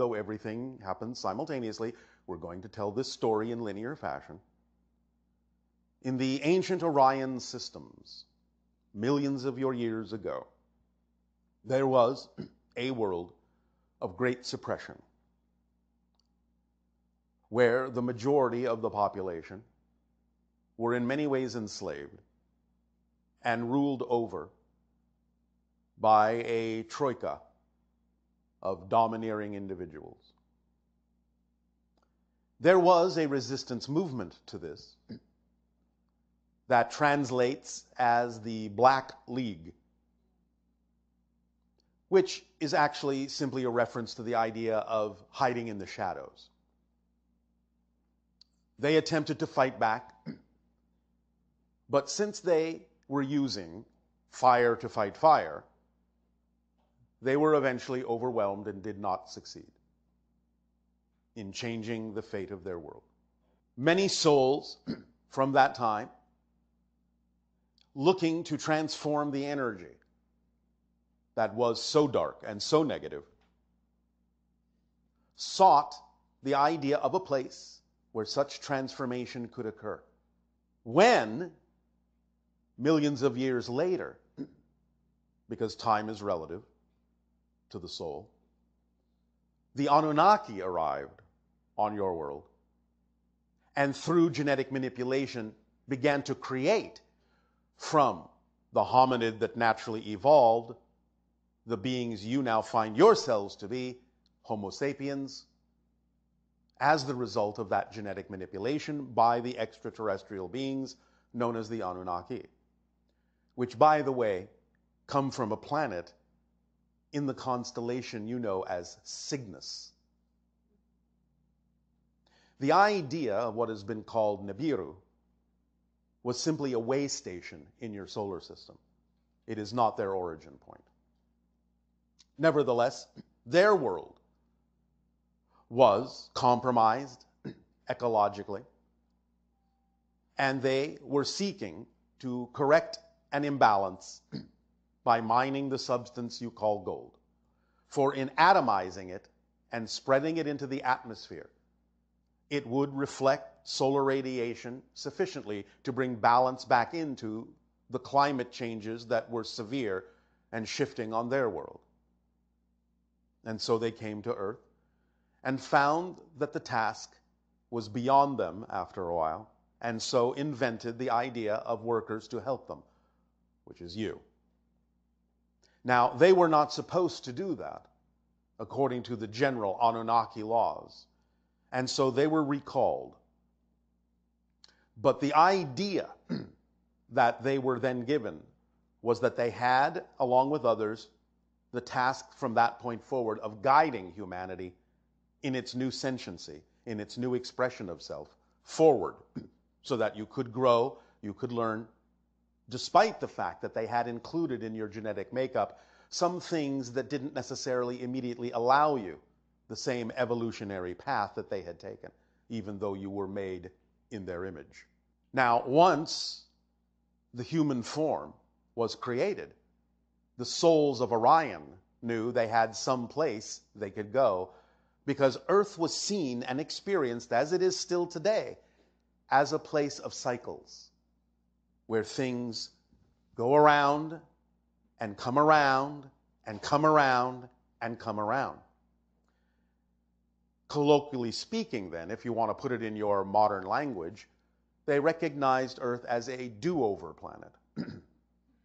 Though everything happens simultaneously, we're going to tell this story in linear fashion. In the ancient Orion systems, millions of your years ago, there was a world of great suppression, where the majority of the population were in many ways enslaved and ruled over by a troika of domineering individuals. There was a resistance movement to this that translates as the Black League, which is actually simply a reference to the idea of hiding in the shadows. They attempted to fight back, but since they were using fire to fight fire, they were eventually overwhelmed and did not succeed in changing the fate of their world. Many souls from that time, looking to transform the energy that was so dark and so negative, sought the idea of a place where such transformation could occur. When, millions of years later, because time is relative to the soul, the Anunnaki arrived on your world and through genetic manipulation began to create from the hominid that naturally evolved the beings you now find yourselves to be, Homo sapiens, as the result of that genetic manipulation by the extraterrestrial beings known as the Anunnaki, which, by the way, come from a planet in the constellation you know as Cygnus. The idea of what has been called Nibiru was simply a way station in your solar system. It is not their origin point. Nevertheless, their world was compromised ecologically, and they were seeking to correct an imbalance by mining the substance you call gold. For in atomizing it and spreading it into the atmosphere, it would reflect solar radiation sufficiently to bring balance back into the climate changes that were severe and shifting on their world. And so they came to Earth and found that the task was beyond them after a while, and so invented the idea of workers to help them, which is you. Now, they were not supposed to do that, according to the general Anunnaki laws, and so they were recalled. But the idea that they were then given was that they had, along with others, the task from that point forward of guiding humanity in its new sentiency, in its new expression of self, forward, so that you could grow, you could learn, despite the fact that they had included in your genetic makeup some things that didn't necessarily immediately allow you the same evolutionary path that they had taken, even though you were made in their image. Now, once the human form was created, the souls of Orion knew they had some place they could go, because Earth was seen and experienced, as it is still today, as a place of cycles, where things go around and come around and come around and come around. Colloquially speaking, then, if you want to put it in your modern language, they recognized Earth as a do-over planet.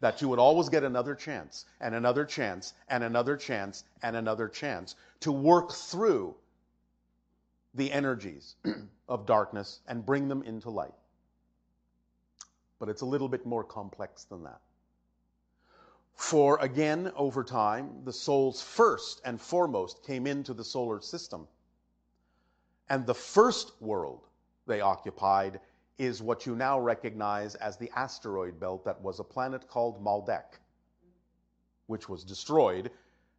That you would always get another chance, and another chance, and another chance, and another chance to work through the energies of darkness and bring them into light. But it's a little bit more complex than that. For again, over time, the souls first and foremost came into the solar system. And the first world they occupied is what you now recognize as the asteroid belt that was a planet called Maldek, which was destroyed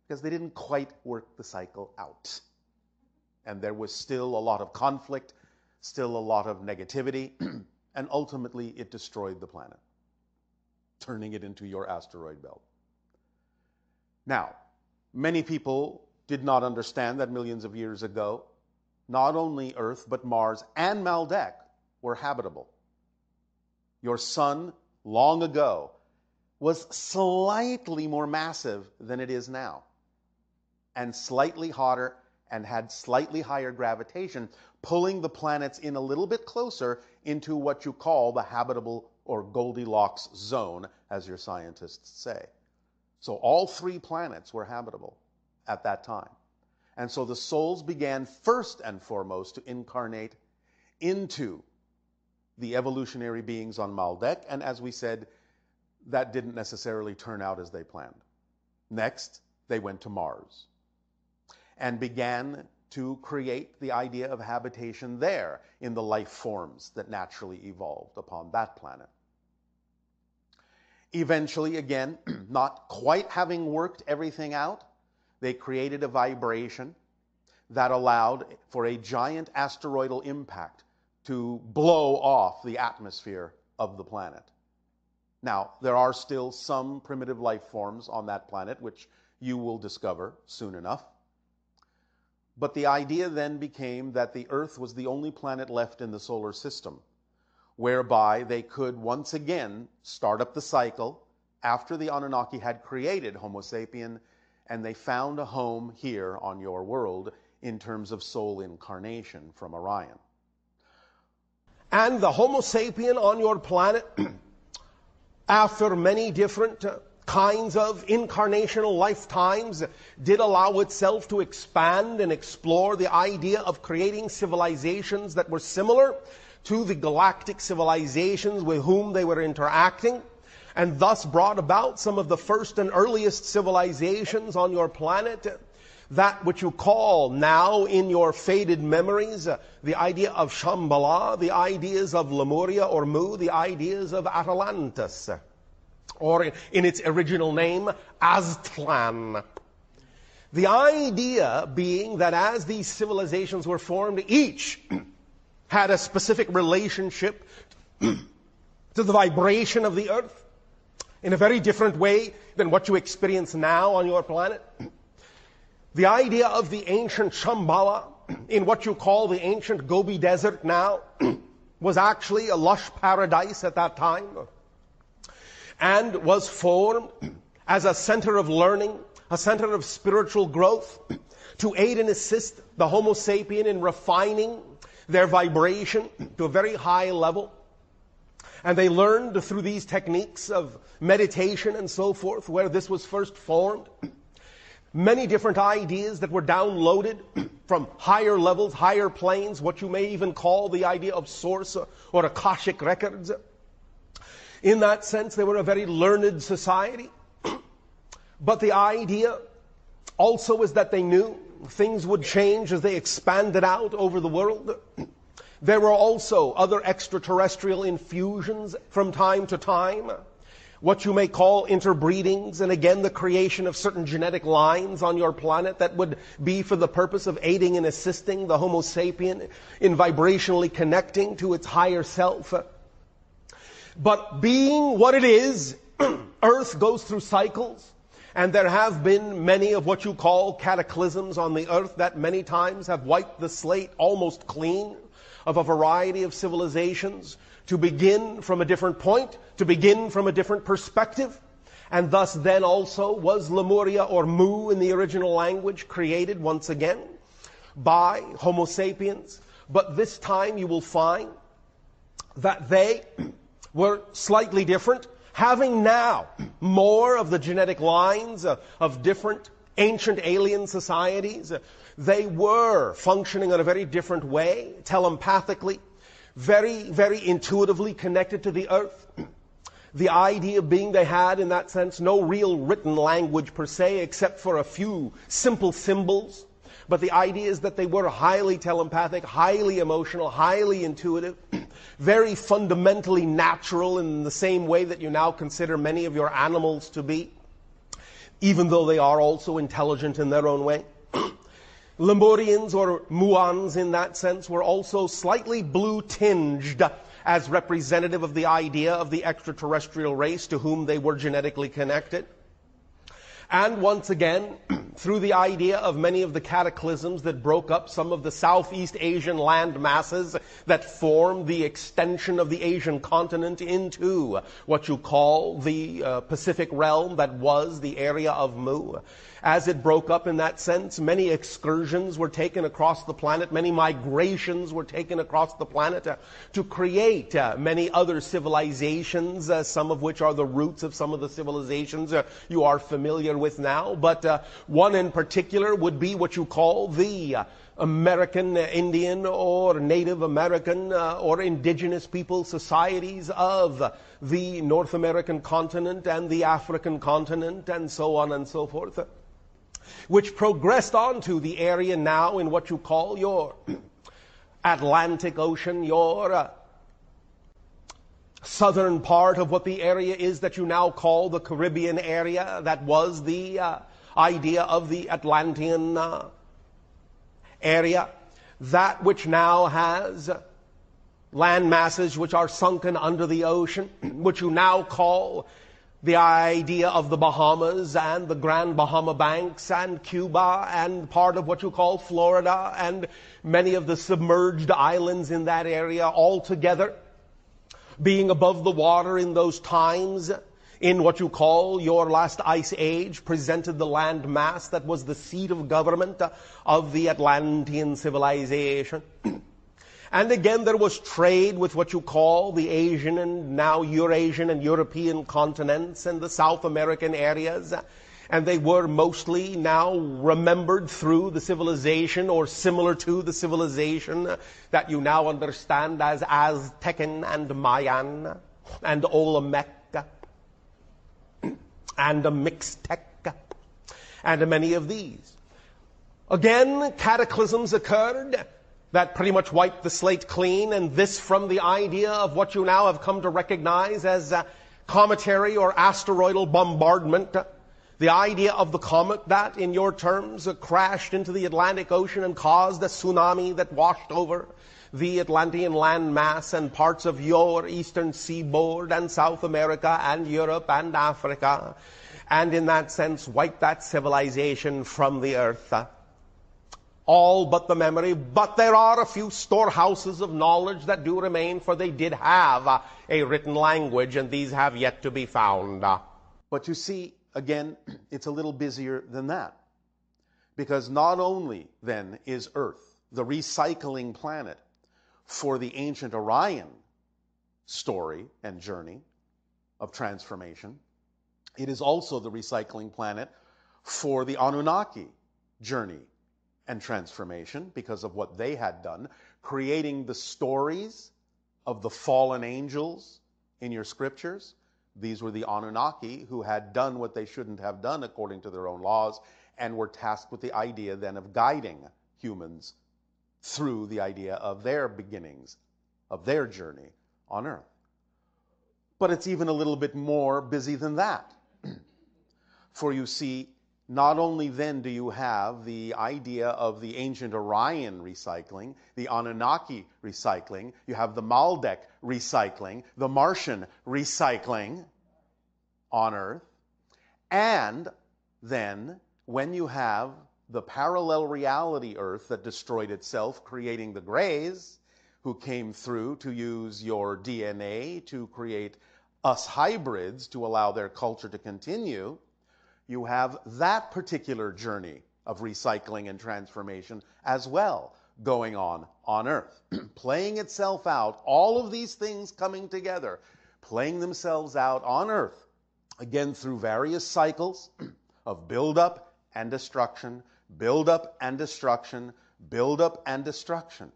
because they didn't quite work the cycle out. And there was still a lot of conflict, still a lot of negativity, and ultimately it destroyed the planet, turning it into your asteroid belt. Now, many people did not understand that millions of years ago, not only Earth, but Mars and Maldek were habitable. Your sun, long ago, was slightly more massive than it is now, and slightly hotter, and had slightly higher gravitation, pulling the planets in a little bit closer into what you call the habitable or Goldilocks zone, as your scientists say. So all 3 planets were habitable at that time. And so the souls began first and foremost to incarnate into the evolutionary beings on Maldek, and as we said, that didn't necessarily turn out as they planned. Next, they went to Mars and began to create the idea of habitation there in the life forms that naturally evolved upon that planet. Eventually, again, not quite having worked everything out, they created a vibration that allowed for a giant asteroidal impact to blow off the atmosphere of the planet. Now, there are still some primitive life forms on that planet, which you will discover soon enough. But the idea then became that the Earth was the only planet left in the solar system, whereby they could once again start up the cycle after the Anunnaki had created Homo sapien, and they found a home here on your world in terms of soul incarnation from Orion. And the Homo sapien on your planet, after many different kinds of incarnational lifetimes, did allow itself to expand and explore the idea of creating civilizations that were similar to the galactic civilizations with whom they were interacting, and thus brought about some of the first and earliest civilizations on your planet, that which you call now in your faded memories the idea of Shamballa, the ideas of Lemuria or Mu, the ideas of Atlantis, or in its original name, Aztlan. The idea being that as these civilizations were formed, each had a specific relationship to the vibration of the earth in a very different way than what you experience now on your planet. The idea of the ancient Shamballa, in what you call the ancient Gobi Desert now, was actually a lush paradise at that time, and was formed as a center of learning, a center of spiritual growth, to aid and assist the Homo sapien in refining their vibration to a very high level. And they learned through these techniques of meditation and so forth, where this was first formed, many different ideas that were downloaded from higher levels, higher planes, what you may even call the idea of source or Akashic records. In that sense, they were a very learned society. But the idea also is that they knew things would change as they expanded out over the world. There were also other extraterrestrial infusions from time to time, what you may call interbreedings, and again the creation of certain genetic lines on your planet that would be for the purpose of aiding and assisting the Homo sapien in vibrationally connecting to its higher self. But being what it is, Earth goes through cycles, and there have been many of what you call cataclysms on the Earth that many times have wiped the slate almost clean of a variety of civilizations, to begin from a different point, to begin from a different perspective. And thus then also was Lemuria or Mu in the original language created once again by Homo sapiens. But this time you will find that they were slightly different, having now more of the genetic lines of different ancient alien societies. They were functioning in a very different way, telepathically, very, very intuitively connected to the earth. The idea being they had, in that sense, no real written language per se, except for a few simple symbols. But the idea is that they were highly telepathic, highly emotional, highly intuitive, very fundamentally natural in the same way that you now consider many of your animals to be, even though they are also intelligent in their own way. Lemurians or Muans in that sense were also slightly blue-tinged as representative of the idea of the extraterrestrial race to whom they were genetically connected. And once again, through the idea of many of the cataclysms that broke up some of the Southeast Asian land masses that formed the extension of the Asian continent into what you call the Pacific realm that was the area of Mu. As it broke up in that sense, many excursions were taken across the planet, many migrations were taken across the planet to create many other civilizations, some of which are the roots of some of the civilizations you are familiar with now. But one in particular would be what you call the American Indian or Native American or indigenous people societies of the North American continent and the African continent and so on and so forth, which progressed onto the area now in what you call your Atlantic Ocean, your southern part of what the area is that you now call the Caribbean area. That was the idea of the Atlantean area, that which now has land masses which are sunken under the ocean, which you now call the idea of the Bahamas and the Grand Bahama Banks and Cuba and part of what you call Florida and many of the submerged islands in that area all together, being above the water in those times in what you call your last ice age, presented the land mass that was the seat of government of the Atlantean civilization. And again, there was trade with what you call the Asian and now Eurasian and European continents and the South American areas. And they were mostly now remembered through the civilization or similar to the civilization that you now understand as Aztecan and Mayan and Olmec and a Mixtec and many of these. Again, cataclysms occurred that pretty much wiped the slate clean, and this from the idea of what you now have come to recognize as cometary or asteroidal bombardment. The idea of the comet that, in your terms, crashed into the Atlantic Ocean and caused a tsunami that washed over the Atlantean land mass and parts of your eastern seaboard and South America and Europe and Africa, and in that sense wiped that civilization from the earth. All but the memory, but there are a few storehouses of knowledge that do remain, for they did have a written language, and these have yet to be found. But you see, again, it's a little busier than that. Because not only, then, is Earth the recycling planet for the ancient Orion story and journey of transformation, it is also the recycling planet for the Anunnaki journey and transformation because of what they had done, creating the stories of the fallen angels in your scriptures. These were the Anunnaki who had done what they shouldn't have done according to their own laws and were tasked with the idea then of guiding humans through the idea of their beginnings, of their journey on earth. But it's even a little bit more busy than that. For you see, not only then do you have the idea of the ancient Orion recycling, the Anunnaki recycling, you have the Maldek recycling, the Martian recycling on Earth, and then when you have the parallel reality Earth that destroyed itself, creating the Greys, who came through to use your DNA to create us hybrids to allow their culture to continue, you have that particular journey of recycling and transformation as well going on Earth, playing itself out, all of these things coming together, playing themselves out on Earth, again through various cycles of build-up and destruction, build-up and destruction, build-up and destruction,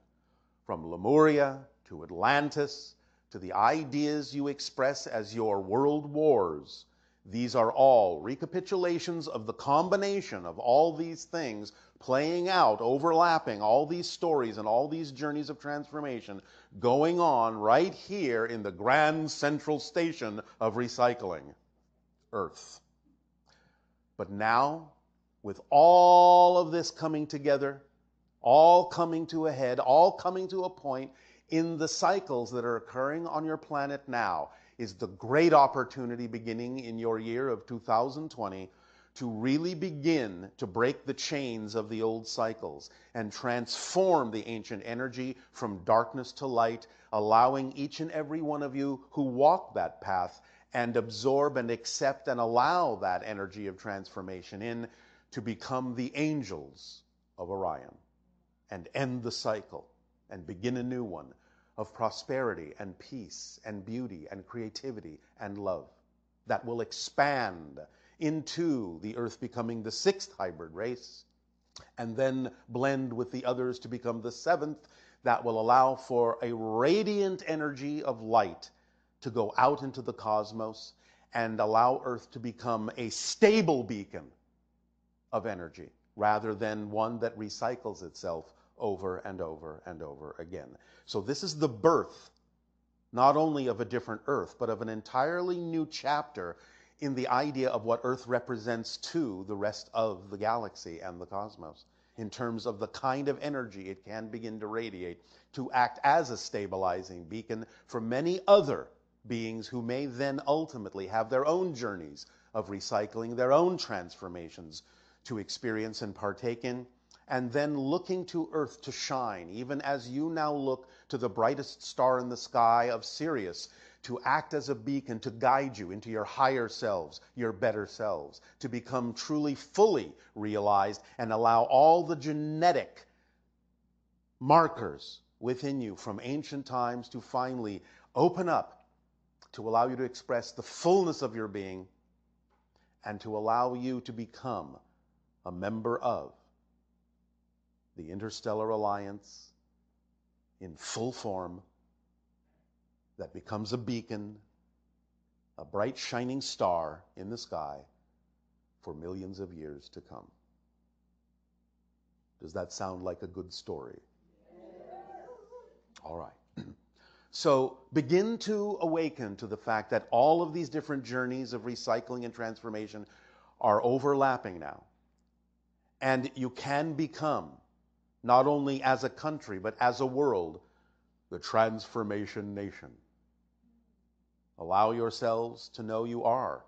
from Lemuria to Atlantis to the ideas you express as your world wars. These are all recapitulations of the combination of all these things playing out, overlapping, all these stories and all these journeys of transformation going on right here in the grand central station of recycling, Earth. But now, with all of this coming together, all coming to a head, all coming to a point in the cycles that are occurring on your planet now, is the great opportunity beginning in your year of 2020 to really begin to break the chains of the old cycles and transform the ancient energy from darkness to light, allowing each and every one of you who walk that path and absorb and accept and allow that energy of transformation in to become the angels of Orion and end the cycle and begin a new one of prosperity and peace and beauty and creativity and love that will expand into the Earth becoming the 6th hybrid race, and then blend with the others to become the 7th, that will allow for a radiant energy of light to go out into the cosmos and allow Earth to become a stable beacon of energy, rather than one that recycles itself over and over and over again. So this is the birth, not only of a different Earth, but of an entirely new chapter in the idea of what Earth represents to the rest of the galaxy and the cosmos, in terms of the kind of energy it can begin to radiate to act as a stabilizing beacon for many other beings who may then ultimately have their own journeys of recycling, their own transformations to experience and partake in, and then looking to Earth to shine, even as you now look to the brightest star in the sky of Sirius, to act as a beacon to guide you into your higher selves, your better selves, to become truly fully realized and allow all the genetic markers within you from ancient times to finally open up, to allow you to express the fullness of your being and to allow you to become a member of the Interstellar Alliance in full form, that becomes a beacon, a bright shining star in the sky for millions of years to come. Does that sound like a good story? All right. So begin to awaken to the fact that all of these different journeys of recycling and transformation are overlapping now. And you can become, not only as a country, but as a world, the transformation nation. Allow yourselves to know you are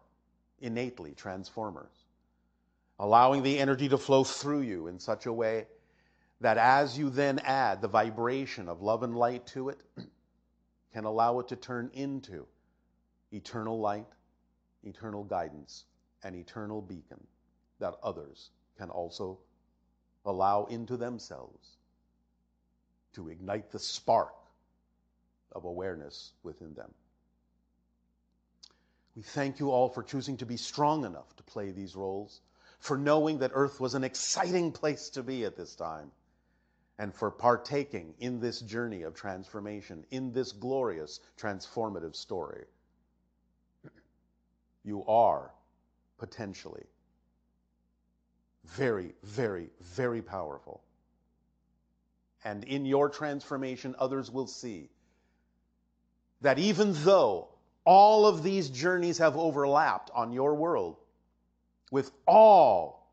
innately transformers, allowing the energy to flow through you in such a way that as you then add the vibration of love and light to it, can allow it to turn into eternal light, eternal guidance, and eternal beacon that others can also allow into themselves to ignite the spark of awareness within them. We thank you all for choosing to be strong enough to play these roles, for knowing that Earth was an exciting place to be at this time, and for partaking in this journey of transformation, in this glorious transformative story. You are potentially very, very, very powerful. And in your transformation, others will see that even though all of these journeys have overlapped on your world, with all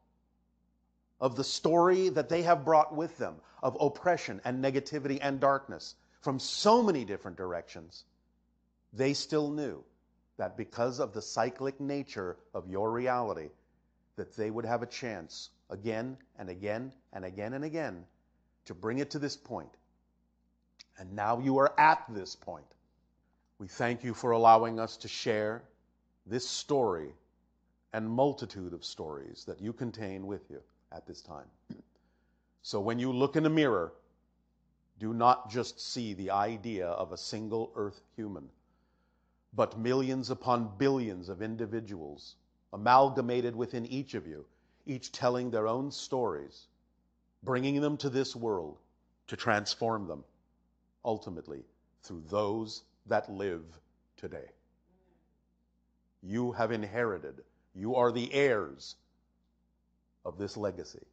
of the story that they have brought with them of oppression and negativity and darkness from so many different directions, they still knew that because of the cyclic nature of your reality, that they would have a chance again and again and again and again to bring it to this point. And now you are at this point. We thank you for allowing us to share this story and multitude of stories that you contain with you at this time. So when you look in a mirror, do not just see the idea of a single Earth human, but millions upon billions of individuals amalgamated within each of you, each telling their own stories, bringing them to this world to transform them, ultimately through those that live today. You have inherited, you are the heirs of this legacy.